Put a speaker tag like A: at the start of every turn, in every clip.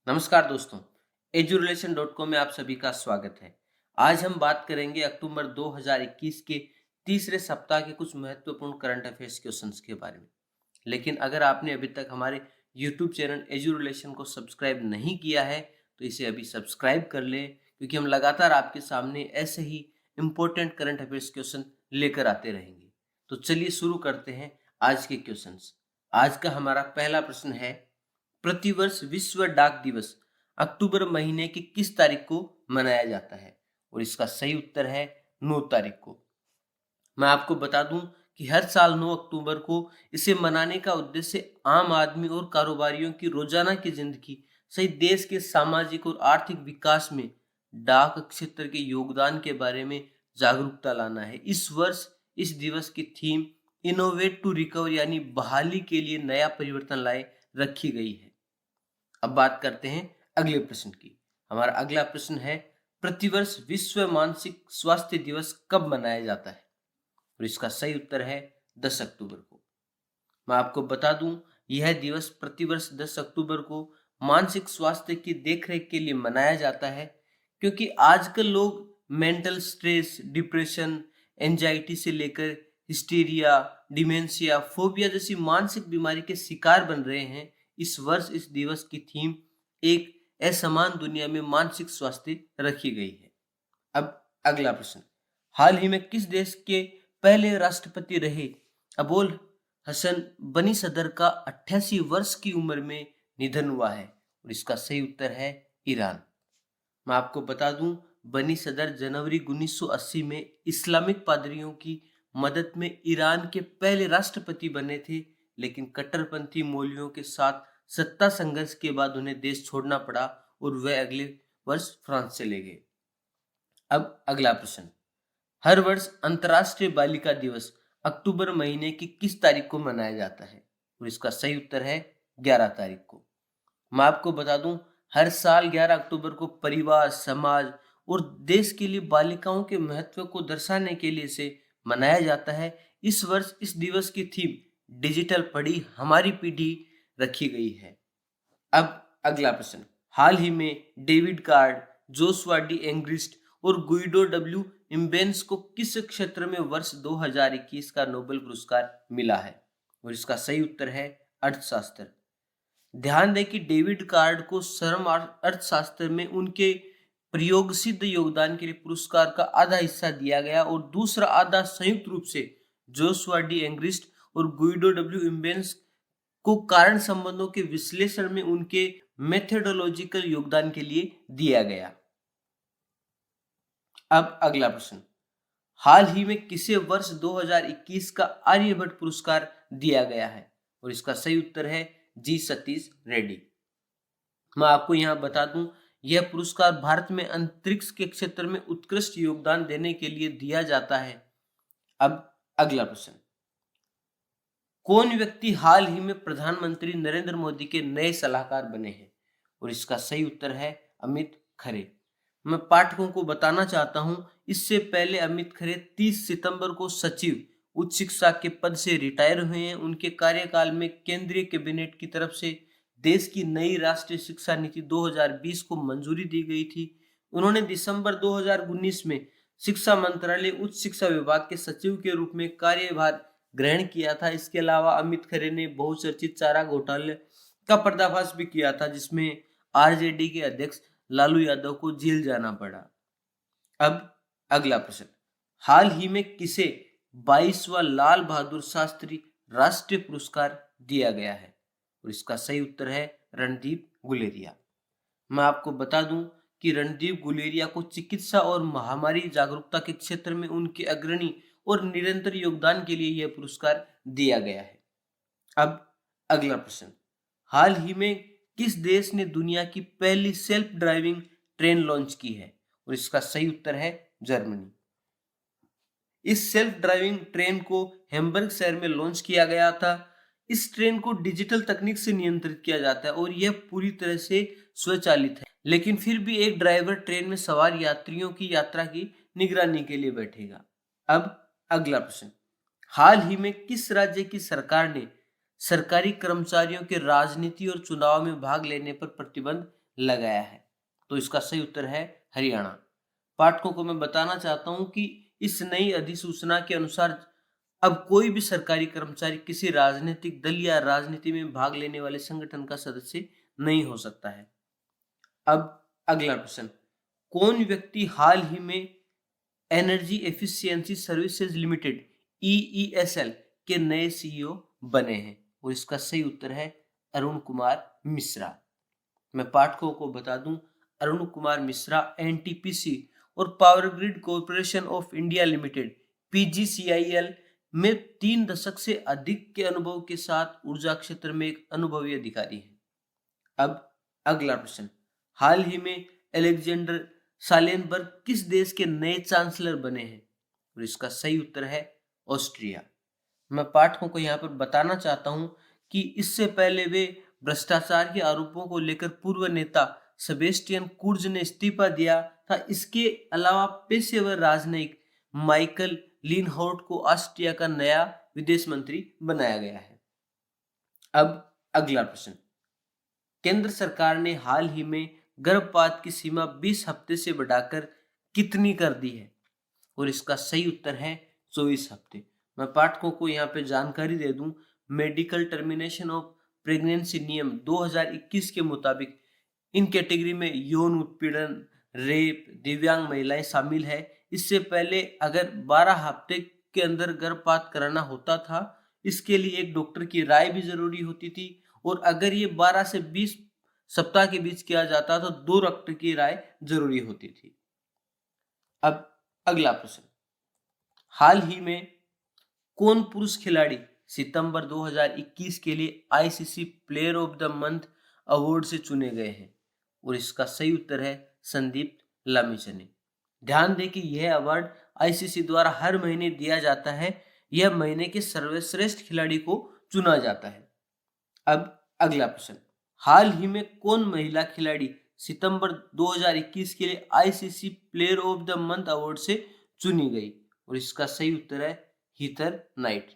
A: नमस्कार दोस्तों, एजुरिलेशन.com में आप सभी का स्वागत है। आज हम बात करेंगे अक्टूबर 2021 के तीसरे सप्ताह के कुछ महत्वपूर्ण करंट अफेयर्स क्वेश्चंस के बारे में। लेकिन अगर आपने अभी तक हमारे यूट्यूब चैनल एजुरिलेशन को सब्सक्राइब नहीं किया है, तो इसे अभी सब्सक्राइब कर लें, क्योंकि हम लगातार आपके सामने ऐसे ही इम्पोर्टेंट करंट अफेयर्स क्वेश्चन लेकर आते रहेंगे। तो चलिए शुरू करते हैं आज के क्वेश्चंस। आज का हमारा पहला प्रश्न है, प्रतिवर्ष विश्व डाक दिवस अक्टूबर महीने की किस तारीख को मनाया जाता है? और इसका सही उत्तर है 9 तारीख को। मैं आपको बता दूं कि हर साल 9 अक्टूबर को इसे मनाने का उद्देश्य आम आदमी और कारोबारियों की रोजाना की जिंदगी सहित देश के सामाजिक और आर्थिक विकास में डाक क्षेत्र के योगदान के बारे में जागरूकता लाना है। इस वर्ष इस दिवस की थीम इनोवेट टू रिकवर यानी बहाली के लिए नया परिवर्तन लाए रखी गई है। अब बात करते हैं अगले प्रश्न की। हमारा अगला प्रश्न है, प्रतिवर्ष विश्व मानसिक स्वास्थ्य दिवस कब मनाया जाता है? और इसका सही उत्तर है 10 अक्टूबर को। मैं आपको बता दूं, यह दिवस प्रतिवर्ष 10 अक्टूबर को मानसिक स्वास्थ्य की देखरेख के लिए मनाया जाता है, क्योंकि आजकल लोग मेंटल स्ट्रेस, डिप्रेशन, एंजाइटी से लेकर हिस्टीरिया, डिमेंशिया, फोबिया जैसी मानसिक बीमारी के शिकार बन रहे हैं। इस वर्ष इस दिवस की थीम एक असमान दुनिया में मानसिक स्वास्थ्य रखी गई है। अब अगला प्रश्न, हाल ही में किस देश के पहले राष्ट्रपति रहे अबोल हसन बनी सदर का 88 वर्ष की उम्र में निधन हुआ है? और इसका सही उत्तर है ईरान। मैं आपको बता दूं, बनी सदर जनवरी 1980 में इस्लामिक पादरियों की मदद में ईरान के पहले राष्ट्रपति बने थे, लेकिन कट्टरपंथी मौलवियों के साथ सत्ता संघर्ष के बाद उन्हें देश छोड़ना पड़ा और वे अगले वर्ष फ्रांस चले गए। अब अगला प्रश्न, हर वर्ष अंतर्राष्ट्रीय बालिका दिवस अक्टूबर महीने की किस तारीख को मनाया जाता है? और इसका सही उत्तर है 11 तारीख को। मैं आपको बता दूं, हर साल 11 अक्टूबर को परिवार, समाज और देश के लिए बालिकाओं के महत्व को दर्शाने के लिए इसे मनाया जाता है। इस वर्ष इस दिवस की थीम डिजिटल पढ़ी हमारी पीढ़ी रखी गई है। अब अगला प्रश्न, हाल ही में David card, Joshua D Angrist और गुइडो डब्ल्यू इम्बेंस को किस क्षेत्र में वर्ष 2021 का नोबेल पुरस्कार मिला है? और इसका सही उत्तर है अर्थशास्त्र। ध्यान दें कि डेविड कार्ड को श्रम अर्थशास्त्र में उनके प्रयोग सिद्ध योगदान के लिए पुरस्कार का आधा हिस्सा दिया गया और दूसरा आधा संयुक्त रूप से जोशुआ डी एंग्रिस्ट और गुइडो डब्ल्यू इम्बेंस को कारण संबंधों के विश्लेषण में उनके मेथोडोलॉजिकल योगदान के लिए दिया गया। अब अगला प्रश्न, हाल ही में किसे वर्ष 2021 का आर्यभट्ट पुरस्कार दिया गया है? और इसका सही उत्तर है जी सतीश रेड्डी। मैं आपको यहां बता दूं, यह पुरस्कार भारत में अंतरिक्ष के क्षेत्र में उत्कृष्ट योगदान देने के लिए दिया जाता है। अब अगला प्रश्न, कौन व्यक्ति हाल ही में प्रधानमंत्री नरेंद्र मोदी के नए सलाहकार बने हैं? और इसका सही उत्तर है अमित खरे। मैं पाठकों को बताना चाहता हूं, इससे पहले अमित खरे 30 सितंबर को सचिव उच्च शिक्षा के पद से रिटायर हुए हैं। उनके कार्यकाल में केंद्रीय कैबिनेट की तरफ से देश की नई राष्ट्रीय शिक्षा नीति 2020 को मंजूरी दी गई थी। उन्होंने दिसंबर 2019 में शिक्षा मंत्रालय उच्च शिक्षा विभाग के सचिव के रूप में कार्यभार ग्रहण किया था। इसके अलावा अमित खरे ने बहुचर्चित चारा घोटाले का पर्दाफाश भी किया था, जिसमें आरजेडी के अध्यक्ष लालू यादव को जेल जाना पड़ा। अब अगला प्रश्न, हाल ही में किसे 22वां लाल बहादुर शास्त्री राष्ट्रीय पुरस्कार दिया गया है? और इसका सही उत्तर है रणदीप गुलेरिया। मैं आपको बता दूं कि रणदीप गुलेरिया को चिकित्सा और महामारी जागरूकता के क्षेत्र में उनके अग्रणी और निरंतर योगदान के लिए यह पुरस्कार दिया गया है। अब अगला प्रश्न, हाल ही में किस देश ने दुनिया की पहली सेल्फ ड्राइविंग ट्रेन लॉन्च की है? और इसका सही उत्तर है जर्मनी। इस सेल्फ ड्राइविंग ट्रेन को हैम्बर्ग शहर में लॉन्च किया गया था। इस ट्रेन को डिजिटल तकनीक से नियंत्रित किया जाता है और यह पूरी तरह से स्वचालित है, लेकिन फिर भी एक ड्राइवर ट्रेन में सवार यात्रियों की यात्रा की निगरानी के लिए बैठेगा। अब अगला प्रश्न, हाल ही में किस राज्य की सरकार ने सरकारी कर्मचारियों के राजनीति और चुनाव में भाग लेने पर प्रतिबंध लगाया है। तो इसका सही उत्तर है हरियाणा। पाठकों को मैं बताना चाहता हूं कि इस नई अधिसूचना के अनुसार अब कोई भी सरकारी कर्मचारी किसी राजनीतिक दल या राजनीति में भाग लेने वाले संगठन का सदस्य नहीं हो सकता है। अब अगला प्रश्न, कौन व्यक्ति हाल ही में energy efficiency services limited EESL के नए CEO बने हैं? और इसका सही उत्तर है अरुण कुमार मिश्रा। मैं पाठकों को बता दूं, अरुण कुमार मिश्रा NTPC और power grid corporation of India limited PGCIL में 3 दशक से अधिक के अनुभव के साथ ऊर्जा क्षेत्र में एक अनुभवी अधिकारी है। अब अगला प्रश्न, हाल ही में अलेक्जेंडर सालेनबर्ग किस देश के नए चांसलर बने हैं? और इसका सही उत्तर है ऑस्ट्रिया। मैं पाठकों को यहाँ पर बताना चाहता हूं कि इससे पहले वे भ्रष्टाचार के आरोपों को लेकर पूर्व नेता सेबेस्टियन कुर्ज ने इस्तीफा दिया था। इसके अलावा पेशेवर राजनयिक माइकल लिनहाउट को ऑस्ट्रिया का नया विदेश मंत्री बनाया गया है। अब अगला प्रश्न, केंद्र सरकार ने हाल ही में गर्भपात की सीमा 20 हफ्ते से बढ़ाकर कितनी कर दी है? और इसका सही उत्तर है 24 हफ्ते। मैं पाठकों को यहाँ पे जानकारी दे दूं, मेडिकल टर्मिनेशन ऑफ प्रेगनेंसी नियम 2021 के मुताबिक इन कैटेगरी में यौन उत्पीड़न, रेप, दिव्यांग महिलाएं शामिल है। इससे पहले अगर 12 हफ्ते के अंदर गर्भपात कराना होता था, इसके लिए एक डॉक्टर की राय भी जरूरी होती थी, और अगर ये 12 से 20 सप्ताह के बीच किया जाता तो 2 डॉक्टर की राय जरूरी होती थी। अब अगला प्रश्न, हाल ही में कौन पुरुष खिलाड़ी सितंबर 2021 के लिए ICC player of the month award से चुने गए हैं? और इसका सही उत्तर है संदीप लामिछाने। ध्यान दें कि यह अवार्ड ICC द्वारा हर महीने दिया जाता है। यह महीने के सर्वश्रेष्ठ खिलाड़ी को चुना जाता है। अब अगला प्रश्न, हाल ही में कौन महिला खिलाड़ी सितंबर 2021 के लिए ICC player of the month award से चुनी गई? और इसका सही उत्तर है हीथर नाइट।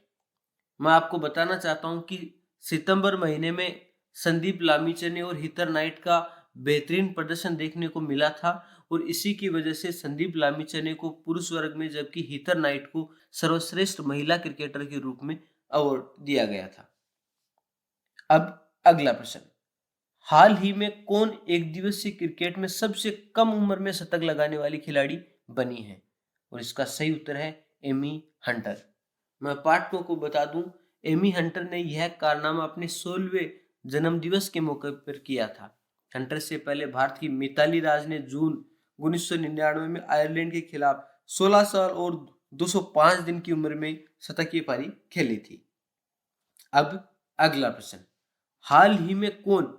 A: मैं आपको बताना चाहता हूं कि सितंबर महीने में संदीप लामिछाने और हीथर नाइट का बेहतरीन प्रदर्शन देखने को मिला था, और इसी की वजह से संदीप लामिछाने को पुरुष वर्ग में जबकि हीथर नाइट को सर्वश्रेष्ठ महिला क्रिकेटर के रूप में अवार्ड दिया गया था। अब अगला प्रश्न, हाल ही में कौन एक दिवसीय क्रिकेट में सबसे कम उम्र में शतक लगाने वाली खिलाड़ी बनी है? और इसका सही उत्तर है एमी हंटर। मैं पाठकों को बता दूं, एमी हंटर ने यह कारनामा अपने 16वें जन्म दिवस के मौके पर किया था। हंटर से पहले भारत की मिताली राज ने जून 1999 में आयरलैंड के खिलाफ 16 साल और 205 दिन की उम्र में शतकीय पारी खेली थी। अब अगला प्रश्न, हाल ही में कौन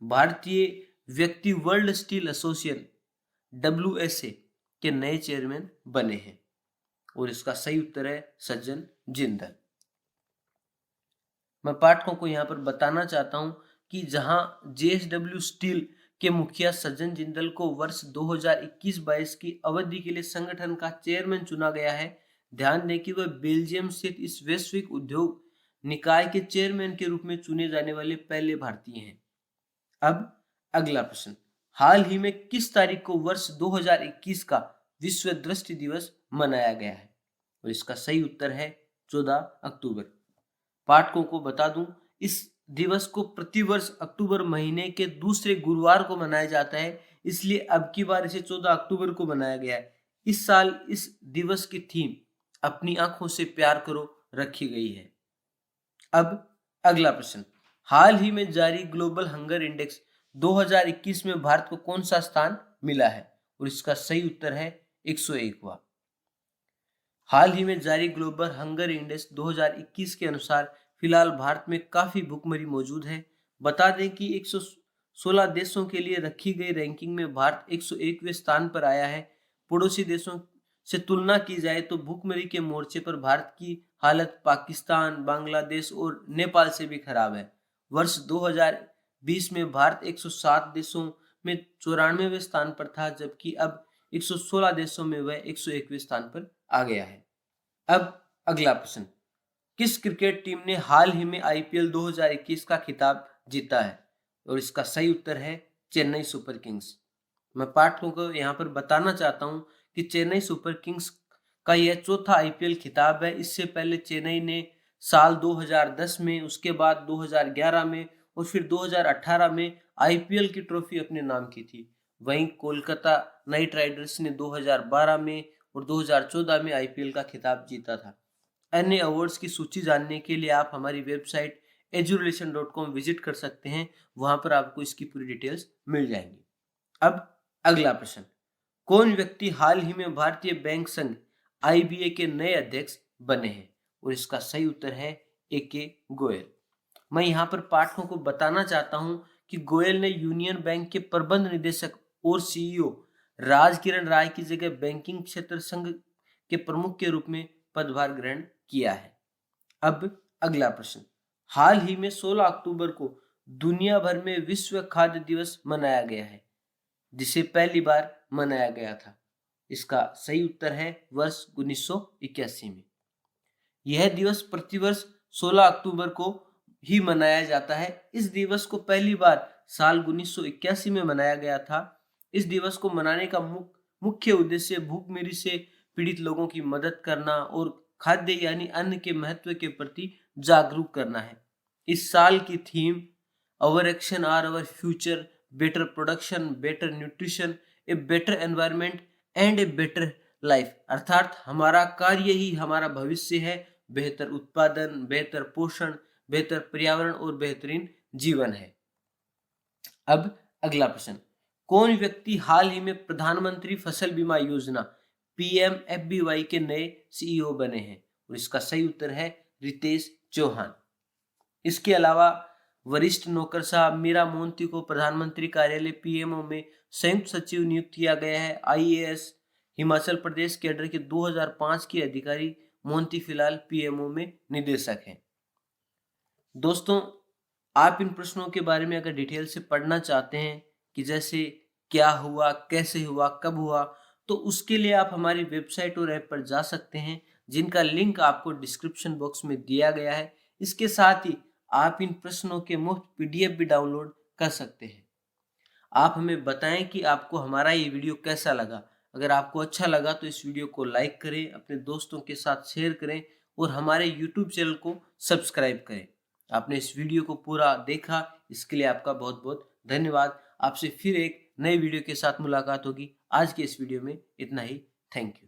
A: भारतीय व्यक्ति वर्ल्ड स्टील एसोसिएशन WSA के नए चेयरमैन बने हैं? और इसका सही उत्तर है सज्जन जिंदल। मैं पाठकों को यहां पर बताना चाहता हूं कि जहां JSW स्टील के मुखिया सज्जन जिंदल को वर्ष 2021-22 की अवधि के लिए संगठन का चेयरमैन चुना गया है। ध्यान दें कि वह बेल्जियम स्थित इस वैश्विक उद्योग निकाय के चेयरमैन के रूप में चुने जाने वाले पहले भारतीय हैं। अब अगला प्रश्न, हाल ही में किस तारीख को वर्ष 2021 का विश्व दृष्टि दिवस मनाया गया है? और इसका सही उत्तर है 14 अक्टूबर। पाठकों को बता दूं, इस दिवस को प्रतिवर्ष अक्टूबर महीने के दूसरे गुरुवार को मनाया जाता है, इसलिए अब की बार इसे 14 अक्टूबर को मनाया गया है। इस साल इस दिवस की थीम अपनी आंखों से प्यार करो रखी गई है। अब अगला प्रश्न, हाल ही में जारी ग्लोबल हंगर इंडेक्स 2021 में भारत को कौन सा स्थान मिला है? और इसका सही उत्तर है 101वां। हाल ही में जारी ग्लोबल हंगर इंडेक्स 2021 के अनुसार फिलहाल भारत में काफी भुखमरी मौजूद है। बता दें कि 116 देशों के लिए रखी गई रैंकिंग में भारत 101वें स्थान पर आया है। पड़ोसी देशों से तुलना की जाए तो भुखमरी के मोर्चे पर भारत की हालत पाकिस्तान, बांग्लादेश और नेपाल से भी खराब है। वर्ष 2020 में भारत 107 देशों में 94वें स्थान पर था, जबकि अब 116 देशों में वह 101वें स्थान पर आ गया है। अब अगला प्रश्न, किस क्रिकेट टीम ने हाल ही में IPL 2021 का खिताब जीता है? और इसका सही उत्तर है चेन्नई सुपर किंग्स। मैं पाठकों को यहाँ पर बताना चाहता हूँ कि चेन्नई सुपर किंग्स का यह चौथा आईपीएल खिताब है। इससे पहले चेन्नई ने साल 2010 में, उसके बाद 2011 में और फिर 2018 में आईपीएल की ट्रॉफी अपने नाम की थी। वहीं कोलकाता नाइट राइडर्स ने 2012 में और 2014 में आईपीएल का खिताब जीता था। अन्य अवार्ड्स की सूची जानने के लिए आप हमारी वेबसाइट eduration.com विजिट कर सकते हैं। वहां पर आपको इसकी पूरी डिटेल्स मिल जाएंगी। अब अगला प्रश्न, कौन व्यक्ति हाल ही में भारतीय बैंक संघ आईबीए के नए अध्यक्ष बने हैं? और इसका सही उत्तर है ए.के. गोयल। मैं यहाँ पर पाठकों को बताना चाहता हूँ कि गोयल ने यूनियन बैंक के प्रबंध निदेशक और सीईओ राज किरण राय की जगह बैंकिंग क्षेत्र संघ के प्रमुख के रूप में पदभार ग्रहण किया है। अब अगला प्रश्न, हाल ही में 16 अक्टूबर को दुनिया भर में विश्व खाद्य दिवस मनाया गया है, जिसे पहली बार मनाया गया था। इसका सही उत्तर है वर्ष 1981 में। यह दिवस प्रतिवर्ष 16 अक्टूबर को ही मनाया जाता है। इस दिवस को पहली बार साल 1981 में मनाया गया था। इस दिवस को मनाने का मुख्य उद्देश्य भूखमरी से पीड़ित लोगों की मदद करना और खाद्य यानी अन्न के महत्व के प्रति जागरूक करना है। इस साल की theme our action are our future, better production, better nutrition, a better environment and a better life, अर्थात हमारा कार्य ही हमारा भविष्य है। बेहतर उत्पादन, बेहतर पोषण, बेहतर पर्यावरण और बेहतरीन जीवन है। अब अगला प्रश्न, कौन व्यक्ति हाल ही में प्रधानमंत्री फसल बीमा योजना पीएमएफबीवाई के नए सीईओ बने हैं? और इसका सही उत्तर है रितेश चौहान। इसके अलावा वरिष्ठ नौकरशाह मीरा मोहंती को प्रधानमंत्री कार्यालय पीएमओ में संयुक्त सचिव नियुक्त किया गया है। आईएएस हिमाचल प्रदेश कैडर के 2005 के अधिकारी मोहंती फिलहाल पीएमओ में निदेशक हैं। दोस्तों, आप इन प्रश्नों के बारे में अगर डिटेल से पढ़ना चाहते हैं कि जैसे क्या हुआ, कैसे हुआ, कब हुआ, तो उसके लिए आप हमारी वेबसाइट और ऐप पर जा सकते हैं, जिनका लिंक आपको डिस्क्रिप्शन बॉक्स में दिया गया है। इसके साथ ही आप इन प्रश्नों के मुफ्त पीडीएफ भी डाउनलोड कर सकते हैं। आप हमें बताएं कि आपको हमारा ये वीडियो कैसा लगा। अगर आपको अच्छा लगा तो इस वीडियो को लाइक करें, अपने दोस्तों के साथ शेयर करें और हमारे यूट्यूब चैनल को सब्सक्राइब करें। आपने इस वीडियो को पूरा देखा, इसके लिए आपका बहुत बहुत धन्यवाद। आपसे फिर एक नए वीडियो के साथ मुलाकात होगी। आज के इस वीडियो में इतना ही। Thank you.